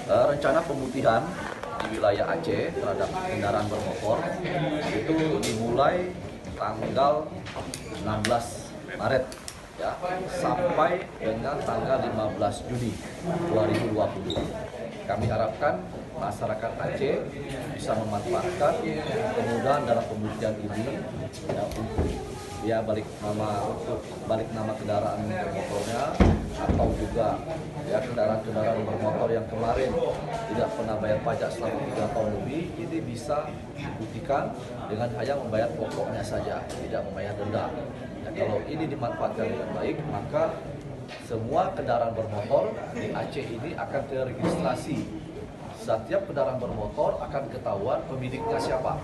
Rencana pemutihan di wilayah Aceh terhadap kendaraan bermotor itu dimulai tanggal 16 Maret ya, sampai dengan tanggal 15 Juni 2020. Kami harapkan masyarakat Aceh bisa memanfaatkan kemudahan dalam pemutihan ini ya, untuk balik nama kendaraan bermotornya, atau juga ya kendaraan bermotor yang kemarin tidak pernah bayar pajak selama 3 tahun lebih, ini bisa dibuktikan dengan hanya membayar pokoknya saja, tidak membayar denda. Ya, kalau ini dimanfaatkan dengan baik, maka semua kendaraan bermotor di Aceh ini akan teregistrasi. Setiap kendaraan bermotor akan ketahuan pemiliknya siapa.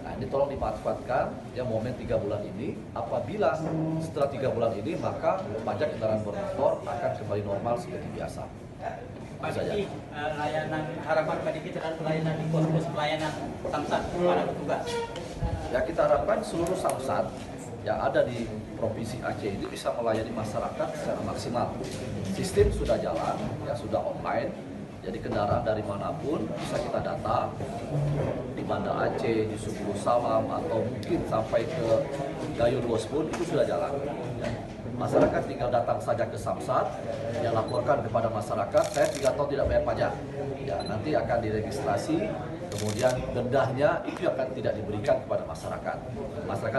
Nah, ini tolong dimanfaatkan ya momen 3 bulan ini. Apabila setelah 3 bulan ini, maka pajak kendaraan bermotor akan kembali normal seperti biasa. Pak Diki, layanan harapan Pak Diki terhadap pelayanan di pos-pos pelayanan Samsat para petugas. Ya, kita harapkan seluruh Samsat yang ada di Provinsi Aceh ini bisa melayani masyarakat secara maksimal. Sistem sudah jalan, ya sudah online. Jadi kendaraan dari manapun bisa kita data di Banda Aceh, di Suku Salam, atau mungkin sampai ke Gayo Luas pun itu sudah jalan. Ya. Masyarakat tinggal datang saja ke Samsat, yang laporkan kepada masyarakat, saya 3 tahun tidak bayar pajak. Ya, nanti akan diregistrasi, kemudian dendanya itu akan tidak diberikan kepada masyarakat. Masyarakat